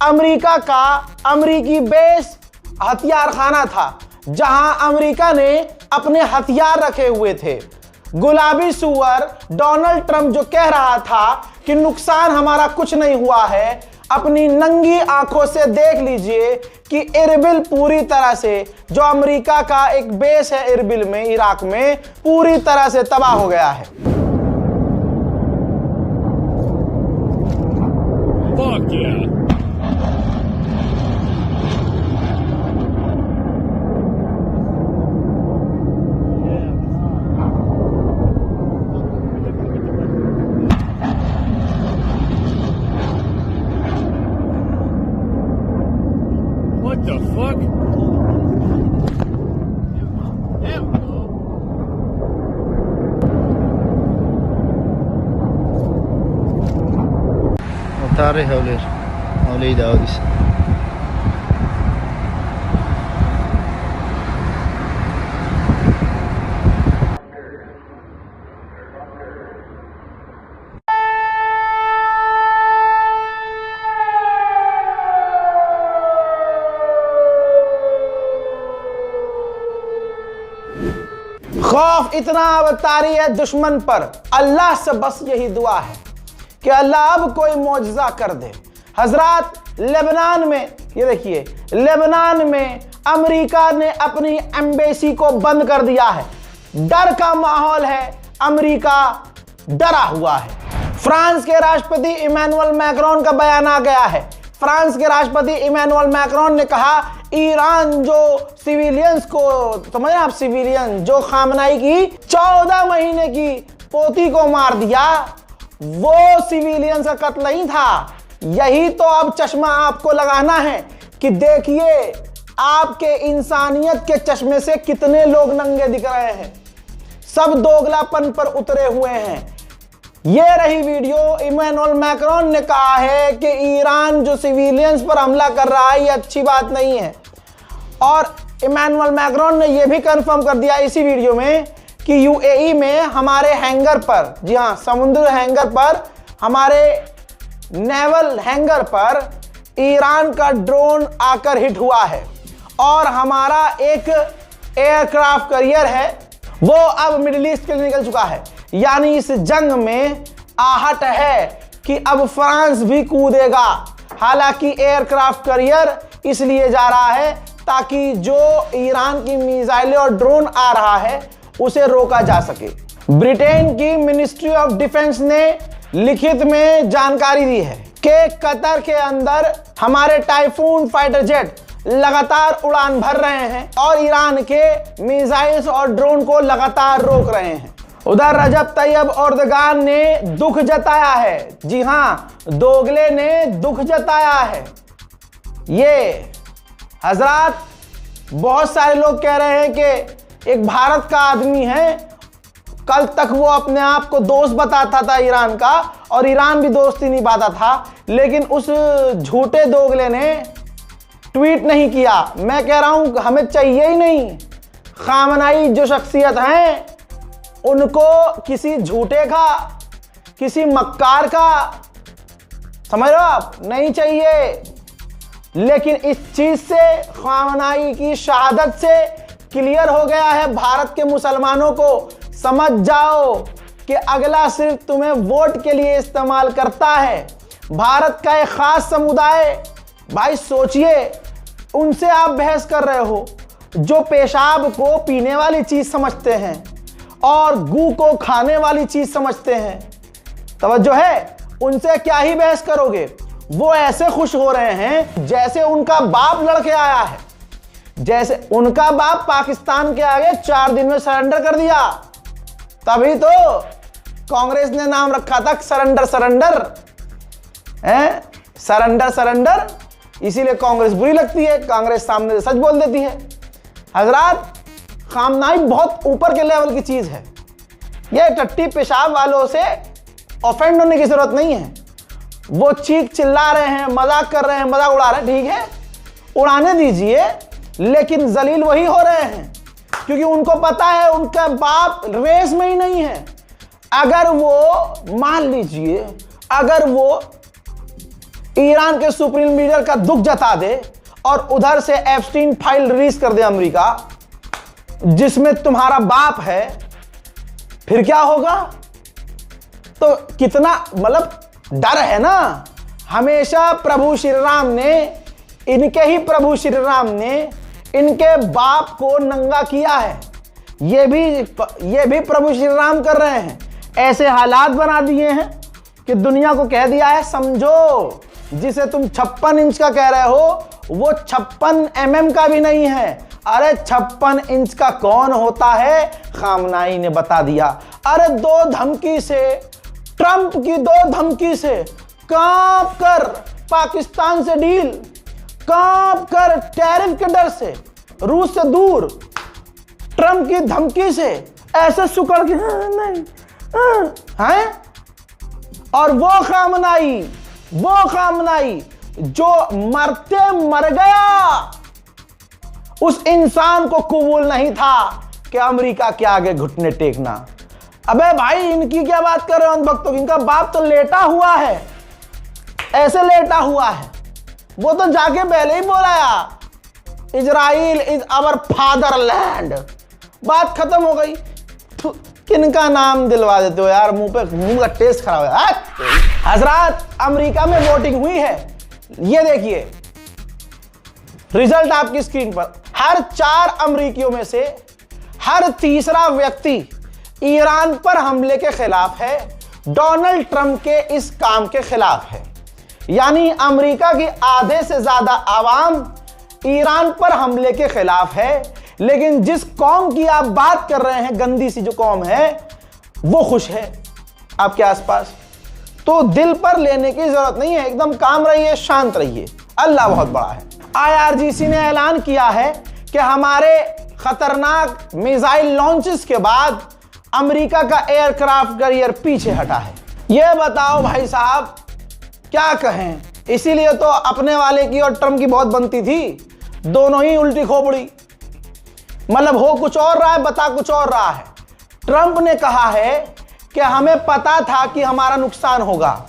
America का अमेरिकी base हथियार खाना था, जहां अमेरिका ने अपने हथियार रखे हुए थे। गुलाबी सुअर डोनाल्ड ट्रंप जो कह रहा था कि नुकसान हमारा कुछ नहीं हुआ है, अपनी नंगी आंखों से देख लीजिए कि इरबिल पूरी तरह से, जो अमेरिका का एक बेस है इरबिल में, इराक में, पूरी तरह से तबाह हो गया है। Fuck yeah. What the fuck? Tarih hawley daawadiis. खौफ इतना अवतारी है दुश्मन पर, अल्लाह से बस यही दुआ है कि अल्लाह अब कोई मौजज़ा कर दे। हजरात, लेबनान में, ये देखिए, लेबनान में अमेरिका ने अपनी एम्बेसी को बंद कर दिया है। डर का माहौल है, अमेरिका डरा हुआ है। फ्रांस के राष्ट्रपति इमैनुअल मैक्रोन का बयान आ गया है। फ्रांस के राष्ट्रपति इमैनुअल मैक्रोन ने कहा, ईरान जो सिविलियंस को, समझ रहे आप, सिविलियन जो खामनाई की 14 महीने की पोती को मार दिया, वो सिविलियंस का कत्ल नहीं था। यही तो अब चश्मा आपको लगाना है कि देखिए आपके इंसानियत के चश्मे से कितने लोग नंगे दिख रहे हैं, सब दोगलापन पर उतरे हुए हैं। ये रही वीडियो। इमैनुअल मैक्रोन ने कहा है कि ईरान जो सिविलियंस पर हमला कर रहा है, ये अच्छी बात नहीं है। और इमैनुअल मैक्रोन ने यह भी कंफर्म कर दिया इसी वीडियो में कि यूएई में हमारे हैंगर पर, जी हाँ, समुद्र हैंगर पर, हमारे नेवल हैंगर पर ईरान का ड्रोन आकर हिट हुआ है और हमारा एक एयरक्राफ्ट कैरियर है वो अब मिडिल ईस्ट के लिए निकल चुका है। यानी इस जंग में आहट है कि अब फ्रांस भी कूदेगा। हालांकि एयरक्राफ्ट कैरियर इसलिए जा रहा है ताकि जो ईरान की मिसाइलें और ड्रोन आ रहा है उसे रोका जा सके। ब्रिटेन की मिनिस्ट्री ऑफ डिफेंस ने लिखित में जानकारी दी है कि कतर के अंदर हमारे टाइफून फाइटर जेट लगातार उड़ान भर रहे हैं और ईरान के मिसाइल्स और ड्रोन को लगातार रोक रहे हैं। उधर रजब तैयब एर्दोगान ने दुख जताया है। जी हां, दोगले ने दुख जताया है। ये हजरात, बहुत सारे लोग कह रहे हैं कि एक भारत का आदमी है, कल तक वो अपने आप को दोस्त बताता था ईरान का और ईरान भी दोस्ती निभाता था, लेकिन उस झूठे दोगले ने ट्वीट नहीं किया। मैं कह रहा हूं हमें चाहिए ही नहीं। खामनाई जो शख्सियत हैं उनको किसी झूठे का, किसी मक्कार का, समझ रहे हो आप, नहीं चाहिए। लेकिन इस चीज से, खामनाई की शहादत से क्लियर हो गया है भारत के मुसलमानों को। समझ जाओ कि अगला सिर्फ तुम्हें वोट के लिए इस्तेमाल करता है। भारत का एक खास समुदाय, भाई सोचिए, उनसे आप बहस कर रहे हो जो पेशाब को पीने वाली चीज समझते हैं और गू को खाने वाली चीज समझते हैं। तवज्जो है, उनसे क्या ही बहस करोगे। वो ऐसे खुश हो रहे हैं जैसे उनका बाप लड़के आया है, जैसे उनका बाप पाकिस्तान के आगे 4 दिन में सरेंडर कर दिया। तभी तो कांग्रेस ने नाम रखा था सरेंडर सरेंडर, सरेंडर सरेंडर। इसीलिए कांग्रेस बुरी लगती है, कांग्रेस सामने से सच बोल देती है। हजरात, खामनाई बहुत ऊपर के लेवल की चीज है। यह टट्टी पेशाब वालों से ऑफेंड होने की जरूरत नहीं है। वो चीख चिल्ला रहे हैं, मजाक कर रहे हैं, मजाक उड़ा रहे हैं, ठीक है, उड़ाने दीजिए, लेकिन जलील वही हो रहे हैं क्योंकि उनको पता है उनका बाप रेस में ही नहीं है। अगर वो, मान लीजिए, अगर वो ईरान के सुप्रीम लीडर का दुख जता दे और उधर से एप्स्टीन फाइल रिलीज कर दे अमेरिका, जिसमें तुम्हारा बाप है, फिर क्या होगा? तो कितना मतलब डर है ना। हमेशा प्रभु श्री राम ने, इनके ही प्रभु श्री राम ने इनके बाप को नंगा किया है। ये भी प्रभु श्री राम कर रहे हैं। ऐसे हालात बना दिए हैं कि दुनिया को कह दिया है, समझो जिसे तुम 56 इंच का कह रहे हो वो 56 mm का भी नहीं है। अरे 56 इंच का कौन होता है? खामनाई ने बता दिया। अरे 2 धमकी से, ट्रंप की 2 धमकी से कांप कर पाकिस्तान से डील, कांप कर टैरिफ के डर से, रूस से दूर, ट्रंप की धमकी से ऐसे सुकड़ के नहीं हैं। और वो खामनाई जो मरते मर गया, उस इंसान को कबूल नहीं था कि अमेरिका के आगे घुटने टेकना। अबे भाई, इनकी क्या बात कर रहे हो भक्तों? इनका बाप तो लेटा हुआ है, ऐसे लेटा हुआ है। वो तो जाके पहले ही बोला, इजराइल इज आवर फादरलैंड। बात खत्म हो गई। किनका नाम दिलवा देते हो यार? मुंह का टेस्ट खराब है। हजरात, अमेरिका में वोटिंग हुई है, ये देखिए रिजल्ट आपकी स्क्रीन पर। हर 4 अमेरिकियों में से हर तीसरा व्यक्ति ईरान पर हमले के खिलाफ है, डोनाल्ड ट्रंप के इस काम के खिलाफ है। यानी अमेरिका की आधे से ज्यादा आवाम ईरान पर हमले के खिलाफ है, लेकिन जिस कौम की आप बात कर रहे हैं, गंदी सी जो कौम है, वो खुश है आपके आसपास। तो दिल पर लेने की जरूरत नहीं है, एकदम काम रहिए, शांत रहिए, अल्लाह बहुत बड़ा है। IRGC ने ऐलान किया है कि हमारे खतरनाक मिसाइल लॉन्चेस के बाद अमेरिका का एयरक्राफ्ट कैरियर पीछे हटा है। यह बताओ भाई साहब, क्या कहें? इसीलिए तो अपने वाले की और ट्रंप की बहुत बनती थी, दोनों ही उल्टी खोपड़ी। मतलब हो कुछ और रहा है, बता कुछ और रहा है। ट्रंप ने कहा है कि हमें पता था कि हमारा नुकसान होगा,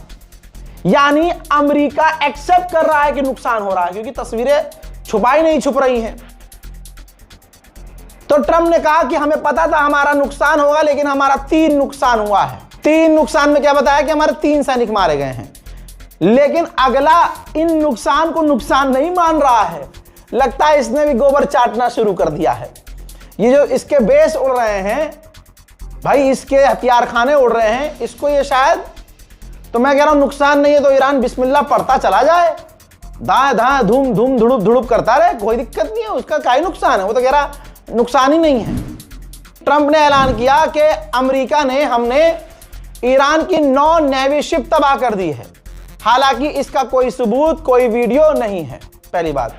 यानी अमेरिका एक्सेप्ट कर रहा है कि नुकसान हो रहा है, क्योंकि तस्वीरें छुपाई नहीं छुप रही हैं। तो ट्रंप ने कहा कि हमें पता था हमारा नुकसान होगा, लेकिन हमारा 3 नुकसान हुआ है। 3 नुकसान में क्या बताया कि हमारे 3 सैनिक मारे गए हैं। लेकिन अगला इन नुकसान को नुकसान नहीं मान रहा है, लगता है इसने भी गोबर चाटना शुरू कर दिया है। ये जो इसके बेस उड़ रहे हैं भाई, इसके हथियार खाने उड़ रहे हैं, इसको ये शायद, तो मैं कह रहा हूं नुकसान नहीं है तो ईरान बिस्मिल्लाह पढ़ता चला जाए, दाएं दाएं धूम धूम धुड़ुप धुड़ुप करता रहे, कोई दिक्कत नहीं है, उसका क्या ही नुकसान है। वो तो कह रहा नुकसान ही नहीं है। ट्रंप ने ऐलान किया कि अमेरिका ने, हमने ईरान की 9 नेवी शिप तबाह कर दी है, हालांकि इसका कोई सबूत, कोई वीडियो नहीं है। पहली बात,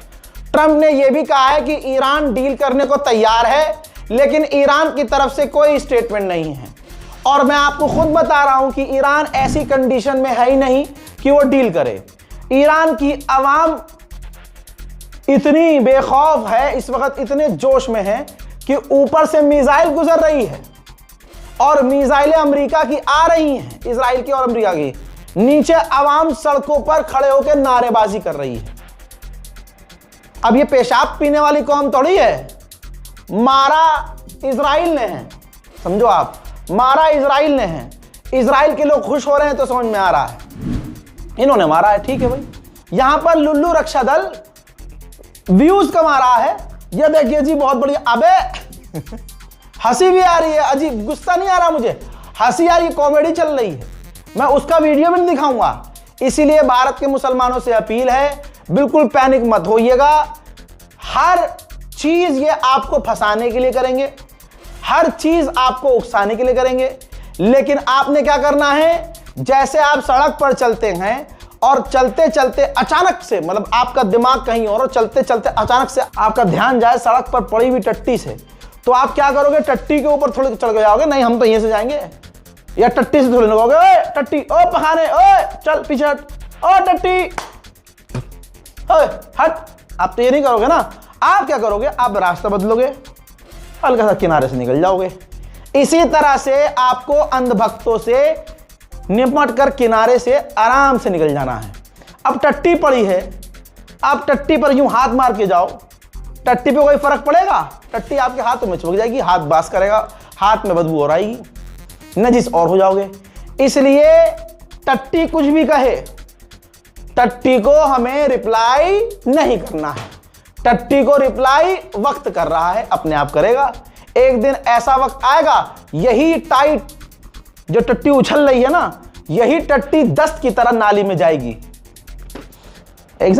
ट्रंप ने यह भी कहा है कि ईरान डील करने को तैयार है, लेकिन ईरान की तरफ से कोई स्टेटमेंट नहीं है। और मैं आपको खुद बता रहा हूं कि ईरान ऐसी कंडीशन में है ही नहीं कि वो डील करे। ईरान की आवाम इतनी बेखौफ है, इस वक्त इतने जोश में है कि ऊपर से मिसाइल गुजर रही है और मिसाइलें अमेरिका की आ रही हैं, इजराइल की और अमेरिका की। नीचे आवाम सड़कों पर खड़े होकर नारेबाजी कर रही है। अब ये पेशाब पीने वाली कौम थोड़ी है, मारा इजराइल ने है, समझो आप, मारा इजराइल ने है। इजराइल के लोग खुश हो रहे हैं तो समझ में आ रहा है इन्होंने मारा है, ठीक है भाई। यहां पर लुल्लू रक्षा दल व्यूज कमा रहा है, ये देखिए जी, बहुत बढ़िया। अबे हंसी भी आ रही है, अजीब, गुस्सा नहीं आ रहा मुझे, हंसी आ रही है, कॉमेडी चल रही है। मैं उसका वीडियो भी नहीं दिखाऊंगा। इसीलिए भारत के मुसलमानों से अपील है, बिल्कुल पैनिक मत होइएगा। हर चीज ये आपको फंसाने के लिए करेंगे, हर चीज आपको उकसाने के लिए करेंगे, लेकिन आपने क्या करना है, जैसे आप सड़क पर चलते हैं और चलते चलते अचानक से, मतलब आपका दिमाग कहीं और चलते चलते अचानक से आपका ध्यान जाए सड़क पर पड़ी हुई टट्टी से, तो आप क्या करोगे, टट्टी के ऊपर थोड़ी चढ़ जाओगे, नहीं हम तो यहीं से जाएंगे, या टट्टी से थोड़ी लगोगे, ओए टट्टी, ओ पखाने, ओए चल पीछे हट, ओ टट्टी, ओए हट। आप तो ये नहीं करोगे ना, आप क्या करोगे, आप रास्ता बदलोगे, हल्का सा किनारे से निकल जाओगे। इसी तरह से आपको अंधभक्तों से निपट कर किनारे से आराम से निकल जाना है। अब टट्टी पड़ी है, आप टट्टी पर यूं हाथ मार के जाओ, टट्टी पे कोई फर्क पड़ेगा? टट्टी आपके हाथों में चिपक जाएगी, हाथ बास करेगा, हाथ में बदबू और आएगी, नजिस और हो जाओगे। इसलिए टट्टी कुछ भी कहे, टट्टी को हमें रिप्लाई नहीं करना है। टट्टी को रिप्लाई वक्त कर रहा है, अपने आप करेगा। एक दिन ऐसा वक्त आएगा, यही टाइट जो टट्टी उछल रही है ना, यही टट्टी दस्त की तरह नाली में जाएगी। एग्जाम